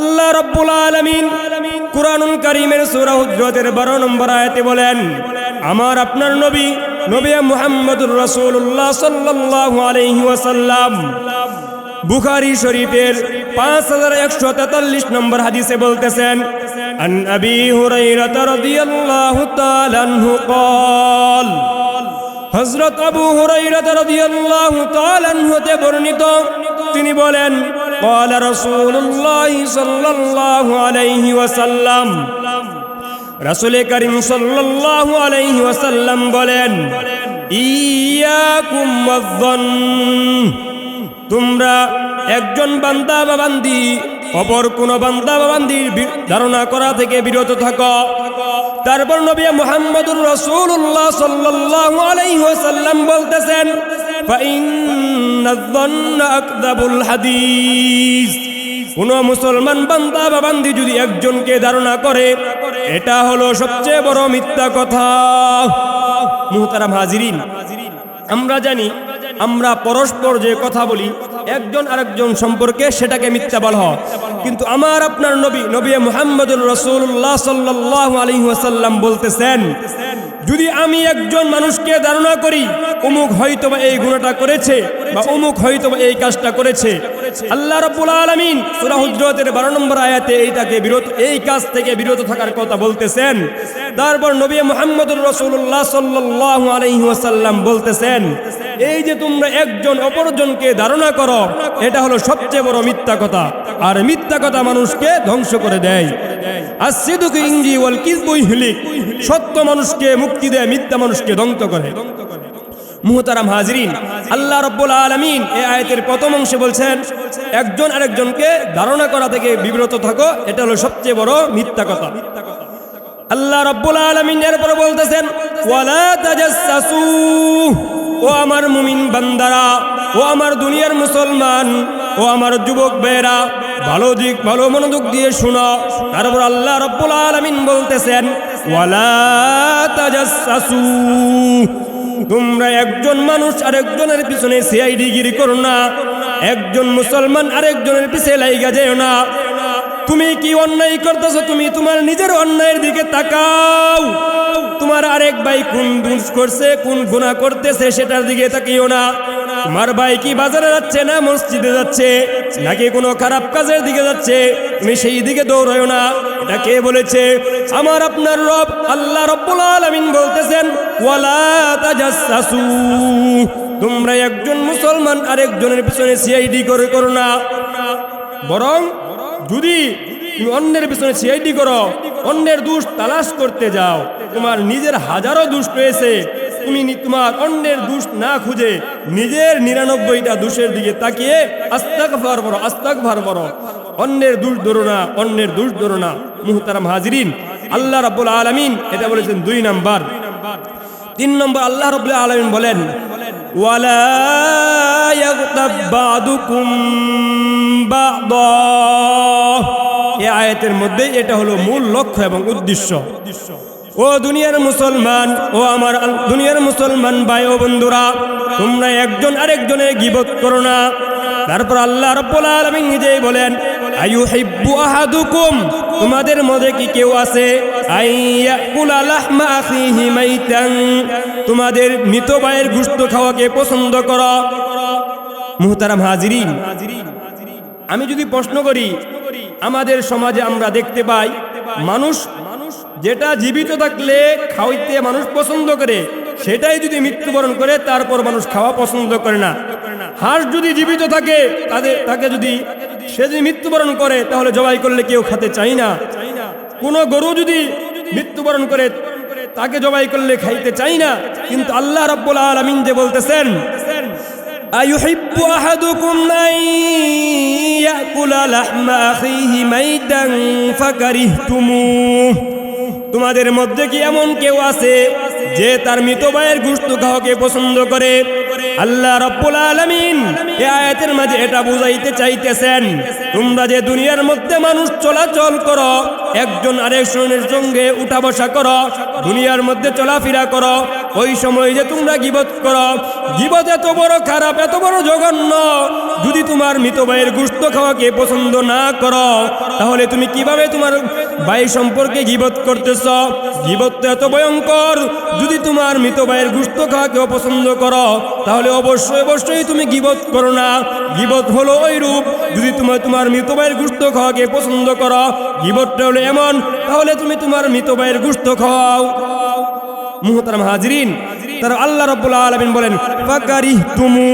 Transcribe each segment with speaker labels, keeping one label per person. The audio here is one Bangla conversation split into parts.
Speaker 1: আল্লাহ রাব্বুল আলামিন কুরআনুল কারীমের সূরা হুজরাতের 12 নম্বর আয়াতে বলেন, আমার আপনার নবী মুহাম্মদুর রাসূলুল্লাহ সাল্লাল্লাহু আলাইহি ওয়াসাল্লাম বুখারী শরীফের 5143 নম্বর হাদিসে বলতেছেন, আন আবী হুরায়রা রাদিয়াল্লাহু তাআলা আনহু قال হযরত আবু হুরায়রা রাদিয়াল্লাহু তাআলা আনহু হতে বর্ণিত, তিনি বলেন, قال রাসূলুল্লাহ সাল্লাল্লাহু আলাইহি ওয়াসাল্লাম, রাসূল করিম সাল্লাল্লাহু আলাইহি ওয়াসাল্লাম বলেন, ইয়াকুম ওয়ায-যন্ন, তোমরা একজন বান্দা বা বান্দি অপর কোন বান্দা বা বান্দির ধারণা করা থেকে বিরত থাকো। তারপর নবী মুহাম্মদুর রাসূলুল্লাহ সাল্লাল্লাহু আলাইহি ওয়াসাল্লাম বলতেছেন, ফাইন্নায-যন্না আকযাবুল হাদিস, কোন মুসলমান বান্দা বা বান্দি যদি একজনকে ধারণা করে, এটা হলো সবচেয়ে বড় মিথ্যা কথা। মুহতারাম হাজিরিন, আমরা জানি আমরা পরস্পর যে কথা বলি একজন আরেকজন সম্পর্কে, সেটাকে মিথ্যা বলা হয়। কিন্তু আমার আপনার নবী মুহাম্মদুর রাসূলুল্লাহ সাল্লাল্লাহু আলাইহি ওয়াসাল্লাম বলতেছেন, যদি আমি একজন মানুষকে ধারণা করি অমুক হয়তোবা এই গুনাহটা করেছে বা অমুক হয়তোবা এই কাজটা করেছে, আল্লাহ রাব্বুল আলামিন সূরা হুজরাতের 12 নম্বর আয়াতে এই কাজ থেকে বিরত থাকার কথা বলতেছেন। তারপর নবী মুহাম্মদুর রাসূলুল্লাহ সাল্লাল্লাহু আলাইহি ওয়াসাল্লাম বলতেছেন, এই যে তোমরা একজন অপরজনকে ধারণা করো, এটা হলো সবচেয়ে বড় মিথ্যা কথা, আর মিথ্যা কথা মানুষকে ধ্বংস করে দেয়। as-sidqu ইনজি ওয়াল কিযবু ইহলিক, সত্য মানুষকে মুক্তি দেয়, মিথ্যা মানুষকে ধ্বংস করে। মুহতারাম হাজিরিন, আল্লাহ রাব্বুল আলামিন এই আয়াতের প্রথম অংশে বলছেন, একজন আরেকজনকে ধারণা করা থেকে বিরত থাকো, এটা হলো সবচেয়ে বড় মিথ্যা কথা। আল্লাহ রাব্বুল আলামিন এরপর বলতেছেন, ওয়ালা তাজাসসু, ও আমার মুমিন বান্দারা, ও আমার দুনিয়ার মুসলমান, ও আমার যুবক ভাইরা, ভালো মনোযোগ দিয়ে শোনো। তারপর আল্লাহ রাব্বুল আলামিন বলতেছেন, ওয়ালা তাজাসসু, তোমরা একজন মানুষ আরেকজনের পিছনে সিআইডিগিরি করো না, একজন মুসলমান আরেকজনের পিছে লাইগা যেও না। তুমি কি অন্যায় করতেছো, তুমি তোমার নিজের অন্যায়ের দিকে তাকাও। তোমার আরেক ভাই কোন দোষ করছে, কোন গুনাহ করতেছে, সেটার দিকে তাকিও না। তোমার ভাই কি বাজারে যাচ্ছে না মসজিদে যাচ্ছে, নাকি কোনো খারাপ কাজের দিকে যাচ্ছে, তুমি সেই দিকে দৌড়াও না। এটা কে বলেছে? আমার আপনার রব আল্লাহ রাব্বুল আলামিন বলতেছেন, ওয়ালা তাজাসসু, তোমরা একজন মুসলমান আরেকজনের পিছনে সিআইডি করো না, বরং যদি তুমি অন্যের পিছনে সিআইডি করো, অন্যের দোষ তালাশ করতে যাও, তোমার নিজের হাজারো দোষ রয়েছে, তুমি তোমার অন্যের দোষ না খুঁজে নিজের 99টা দোষের দিকে তাকিয়ে আস্তাগফার করো, অন্যের দোষ ধরো না। মুহতারাম হাজিরিন, আল্লাহ রাব্বুল আলামিন এটা বলেছেন 2 নাম্বার। 3 নম্বর আল্লাহ রাব্বুল আলামিন বলেন, ওয়ালা ইয়াগতাব বা'দুকুম বা'দা, এই আয়াতের মধ্যে এটা হলো মূল লক্ষ্য এবং উদ্দেশ্য। ও দুনিয়ার মুসলমান, ও আমার দুনিয়ার মুসলমান ভাই ও বন্ধুরা, তোমরা একজন আরেকজনের গীবত করো না। তারপর আল্লাহ রাব্বুল আলামিন নিজেই বলেন, আইয়ুহিব্বু আহাদুকুম, তোমাদের মধ্যে কি কেউ আছে আইয়াকুলা লাহমা আখিহি মাইতান, তোমাদের মৃত ভাইয়ের গোশত খাওয়াকে পছন্দ করো। মুহতারাম হাজিরিন, আমি যদি প্রশ্ন করি, আমাদের সমাজে আমরা দেখতে পাই মানুষ যেটা জীবিত থাকলে খাওয়াইতে মানুষ পছন্দ করে, সেটাই যদি মৃত্যুবরণ করে তারপর মানুষ খাওয়া পছন্দ করে না। হাঁস যদি জীবিত থাকে তাকে যদি মৃত্যুবরণ করে, তাহলে জবাই করলে কেউ খেতে চায় না। কোন গরু যদি মৃত্যুবরণ করে, তাকে জবাই করলে খাইতে চাই না। কিন্তু আল্লাহ রাব্বুল আলামিন যে বলতেছেন, আইয়ুহিব্বু আহাদুকুম আন ইয়াকুলা লাহমা আখিহি মাইতান ফাকারিহতুমুহ, তোমাদের মধ্যে কি এমন কেউ আছে যে তার মৃত ভাইয়ের গোশত খাওয়াকে পছন্দ করে? আল্লাহ রাব্বুল আলামিন এই আয়াতের মাঝে এটা বুঝাইতে চাইতেছেন, তোমরা যে দুনিয়ার মধ্যে মানুষ চলাচল করো, একজন আরেকজনের সঙ্গে উঠা বসা করো, দুনিয়ার মধ্যে চলাফেরা করো, ওই সময় যে তোমরা গীবত করো, গীবত এত বড় খারাপ, এত বড় জঘন্য। যদি তোমার মৃত ভাইয়ের গোশত খাওয়াকে পছন্দ না করো, তাহলে তুমি কিভাবে তোমার ভাই সম্পর্কে গীবত করতেছ? গীবত তো এত ভয়ঙ্কর। যদি তোমার মৃত ভাইয়ের গোশত খাওয়াকে অপছন্দ করো, তাহলে অবশ্যই তুমি গীবত করো না। গীবত হলো ওই রূপ, যদি তোমার মৃত ভাইয়ের গোশত খাওয়াকে পছন্দ করো, গীবতটা হলো এমন, তাহলে তুমি তোমার মৃত ভাইয়ের গোশত খাওয়াও। মুহতারাম হাজিরিন, তারা আল্লাহ রাব্বুল আলামিন বলেন ফাকারিহতুমু,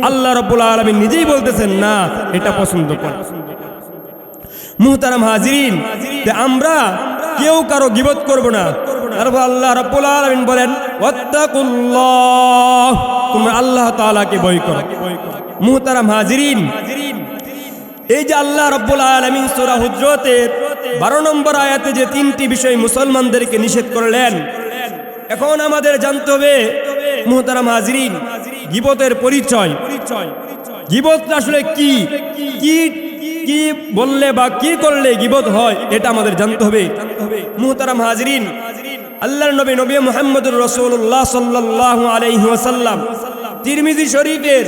Speaker 1: আল্লাহ রাব্বুল আলামিন নিজেই বলতেছেন না এটা পছন্দ করে। মুহতারাম হাজিরিন, আমরা কেউ কারো গীবত করব না। তারপর আল্লাহ রাব্বুল আলামিন বলেন ওয়াত্তাকুল্লাহ, তোমরা আল্লাহ তাআলাকে ভয় করো। মুহতারাম হাজিরিন, এই যে আল্লাহ রাব্বুল আলামিন সূরা হুজরাতের 12 নম্বর আয়াতে যে তিনটি বিষয় মুসলমানদেরকে নিষেধ করলেন, এখন আমাদের জানতে হবে মুহতারাম হাজিরিন, গীবতের পরিচয়। গীবত আসলে কি কি কি বললে বা কি করলে গীবত হয়, এটা আমাদের জানতে হবে। মুহতারাম হাজিরিন, আল্লাহর নবী মুহাম্মদুর রাসূলুল্লাহ সাল্লাল্লাহু আলাইহি ওয়াসাল্লাম তিরমিজি শরীফের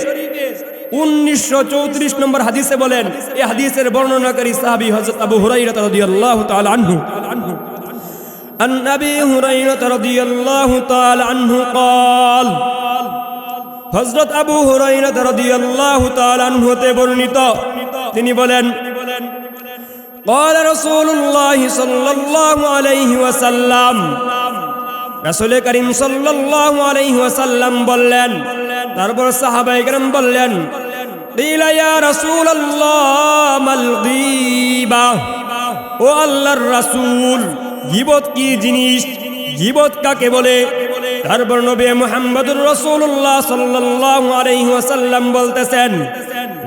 Speaker 1: 1934 নম্বর হাদিসে বলেন, এই হাদিসের বর্ণনাকারী সাহাবী হযরত আবু হুরায়রা রাদিয়াল্লাহু তাআলা আনহু, عن أبي هريرة رضي الله تعالى عنه قال, হযরত আবু হুরায়রা রাদিয়াল্লাহু তাআলা আনহু তে বর্ণিত, তিনি বলেন قال رسول الله صلى الله عليه وسلم, রাসূল করিম সাল্লাল্লাহু আলাইহি ওয়াসাল্লাম বললেন, তারপর সাহাবায়ে কেরাম বললেন কিলা ইয়া রাসূলুল্লাহ মাল গীবা, ও আল্লাহর রাসূল গীবত কি জিনিস, গীবত কাকে বলে? তারপর নবী মুহাম্মদুর রাসূলুল্লাহ সাল্লাল্লাহু আলাইহি ওয়াসাল্লাম বলতেছেন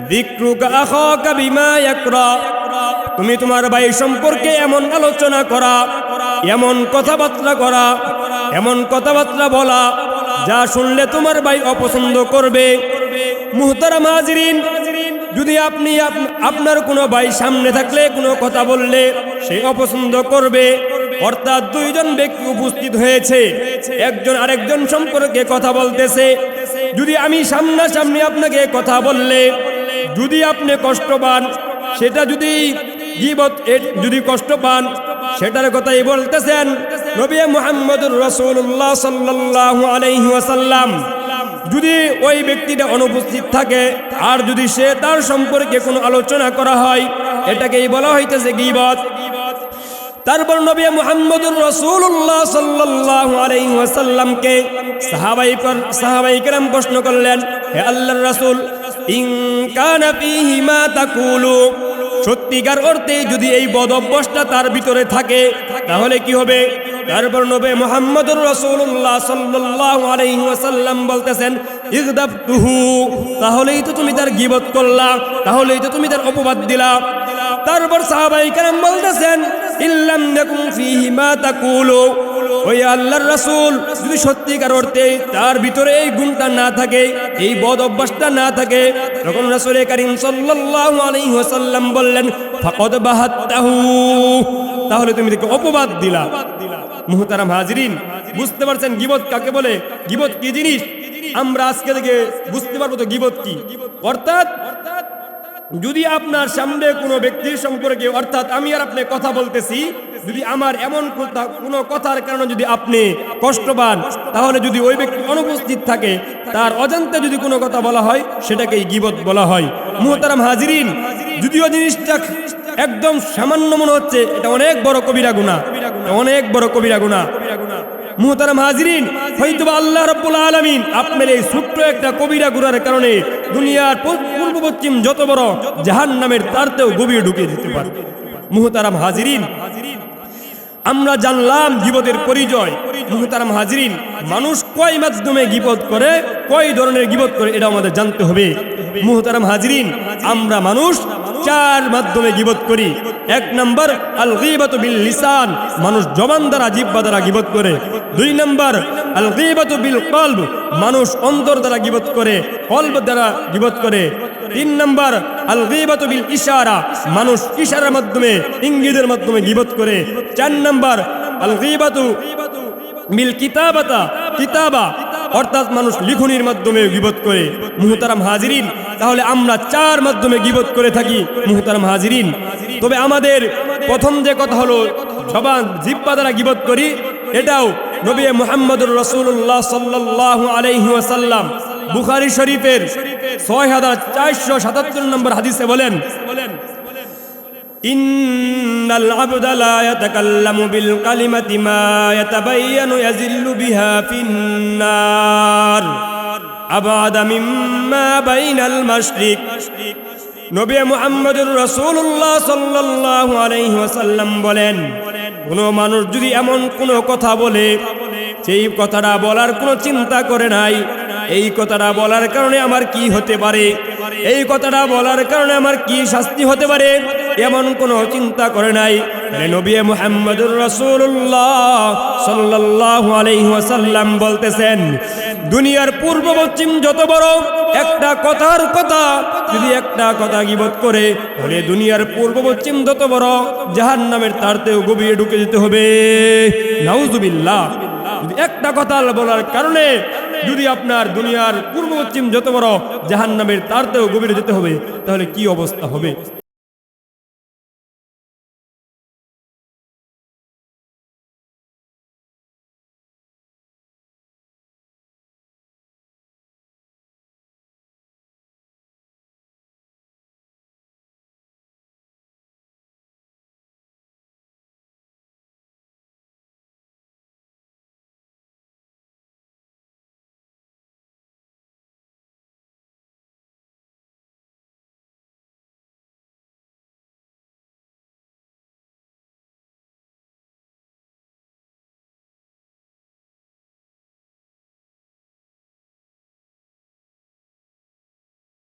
Speaker 1: যিকরুকা আখাকা বিমা ইয়াকরা, তুমি তোমার ভাই সম্পর্কে এমন আলোচনা করা, এমন কথাবার্তা করা, এমন কথাবার্তা বলা যা শুনলে তোমার ভাই অপছন্দ করবে। মুহতারাম হাজিরিন, যদি আপনি আপনার কোনো ভাই সামনে থাকলে কোনো কথা বললে সে অপছন্দ করবে, অর্থাৎ দুইজন ব্যক্তি উপস্থিত হয়েছে, একজন আরেকজন সম্পর্কে কথা বলতেছে, যদি আমি সামনাসামনি আপনাকে কথা বললে যদি আপনি কষ্ট পান, সেটা যদি গীবত, যদি কষ্ট পান সেটার কথাই বলতেছেন নবী মুহাম্মদুর রাসূলুল্লাহ সাল্লাল্লাহু আলাইহি ওয়াসাল্লাম। যদি ওই ব্যক্তিটা অনুপস্থিত থাকে আর যদি সে তার সম্পর্কে কোনো আলোচনা করা হয়, এটাকেই বলা হইতেছে গীবত। তারপর নবী মুহাম্মদুর রাসূলুল্লাহ সাল্লাল্লাহু আলাইহি ওয়াসাল্লামকে সাহাবায়ে কেরাম প্রশ্ন করলেন, হে আল্লাহর রাসূল, ইন কানা ফীহি মা তাকুলু, সত্যিকার অর্থে যদি এই বদ অভ্যাসটা তার ভিতরে থাকে তাহলে কি হবে? তারপর নবী মুহাম্মদুর রাসূলুল্লাহ সাল্লাল্লাহু আলাইহি ওয়াসাল্লাম বলতেছেন ইগদাবতুহু, তাহলেই তো তুমি তার গীবত করলা, তাহলেই তো তুমি তার অপবাদ দিলা। তারপর সাহাবায়ে কেরাম বলতেছেন ইল্লাম ইয়াকুন ফীহি মা তাকুলু, ওই আল্লাহর রাসূল যদি সত্যিকার অর্থে তার ভিতরে এই গুণটা না থাকে, এই বদ অভ্যাসটা না থাকে, তখন রাসূল কারীম সাল্লাল্লাহু আলাইহি ওয়াসাল্লাম বললেন ফাকাদ বাহাত্তাহু, তাহলে তুমি তাকে অপবাদ দিলা। মুহতারাম হাজিরিন, বুঝতে পারছেন গীবত কাকে বলে, গীবত কি জিনিস? আমরা আজকে থেকে বুঝতে পারবো তো গীবত কি। অর্থাৎ যদি আপনার সামনে কোনো ব্যক্তির সম্পর্কে, অর্থাৎ আমি আর আপনি কথা বলতেছি, যদি আমার এমন কোনো কথার কারণে যদি আপনি কষ্ট পান, তাহলে যদি ওই ব্যক্তি অনুপস্থিত থাকে তার অজান্তে যদি কোনো কথা বলা হয় সেটাকেই গীবত বলা হয়। মুহতারাম হাজিরিন, যদিও জিনিসটা একদম সামান্য মনে হচ্ছে, এটা অনেক বড় কবিরা গুনাহ, অনেক বড় কবিরা গুনাহ। মুহতারাম হাজিরিন, হয়তোবা আল্লাহ রাব্বুল আলামিন আপনার এই ছোট্ট একটা কবিরা গুনাহের কারণে দুনিয়ার পূর্ব পশ্চিম যত বড় জাহান্নামের তারতেও গভীর ঢুকিয়ে দিতে পারে। মুহতারাম হাজিরিন, আমরা জানলাম গীবতের পরিচয়। মুহতারাম হাজিরিন, মানুষ কয় মাধ্যমে গীবত করে, কয় ধরনের গীবত করে, এটা আমাদের জানতে হবে। মুহতারাম হাজিরিন, আমরা মানুষ চার মাধ্যমে গীবত করি। এক নম্বর আল গীবাতু বিল লিসান, মানুষ জবান দ্বারা জিহ্বা দ্বারা গীবত করে। দুই নম্বর আল গীবাতু বিল কলব, মানুষ অন্তর দ্বারা গীবত করে, কলব দ্বারা গীবত করে। তিন নম্বর আল গীবাতু বিল ইশারা, মানুষ ইশারার মাধ্যমে ইঙ্গিতের মাধ্যমে গীবত করে। চার নম্বর আল গীবাতু বিল কিতাবা, অর্থাৎ মানুষ লিখনির মাধ্যমে গীবত করে। মুহতারাম হাজিরিন, তাহলে আমরা চার মাধ্যমে গীবত করে থাকি মুহতারাম হাজিরিন। তবে আমাদের প্রথম যে কথা হলো জবান জিহ্বা দ্বারা গীবত করি, এটাও নবী মুহাম্মদুর রাসূলুল্লাহ সাল্লাল্লাহু আলাইহি ওয়াসাল্লাম বুখারী শরীফের 6477 নম্বর হাদিসে বলেন, ইন্নাল আবদা লা ইয়াতাকাল্লামু বিল কালিমাতি মা ইয়াতাবায়ানু ইয়াজিল্লু বিহা ফিন্নার আবাদা মিম্মা বাইনাল মাশরিক। নবী মুহাম্মদুর রাসূলুল্লাহ সাল্লাল্লাহু আলাইহি ওয়াসাল্লাম বলেন, কোন মানুষ যদি এমন কোন কথা বলে, সেই কথাটা বলার কোনো চিন্তা করে নাই, এই কথাটা বলার কারণে আমার কি হতে পারে, এই কথাটা বলার কারণে আমার কি শাস্তি হতে পারে, এমন কোনো চিন্তা করে নাই, নবী মুহাম্মদুর রাসূলুল্লাহ সাল্লাল্লাহু আলাইহি ওয়াসাল্লাম বলতেছেন, দুনিয়ার পূর্ব পশ্চিম যত বড় একটা কথার কথা যদি একটা কথা গীবত করে, তাহলে দুনিয়ার পূর্ব পশ্চিম যত বড় জাহান্নামের তারতেও গভীরে ঢুকে যেতে হবে। নাউযুবিল্লাহ। যদি একটা কথা বলার কারণে যদি আপনার দুনিয়ার পূর্ব পশ্চিম যত বড় জাহান্নামের তারতেও গভীরে যেতে হবে, তাহলে কি অবস্থা হবে।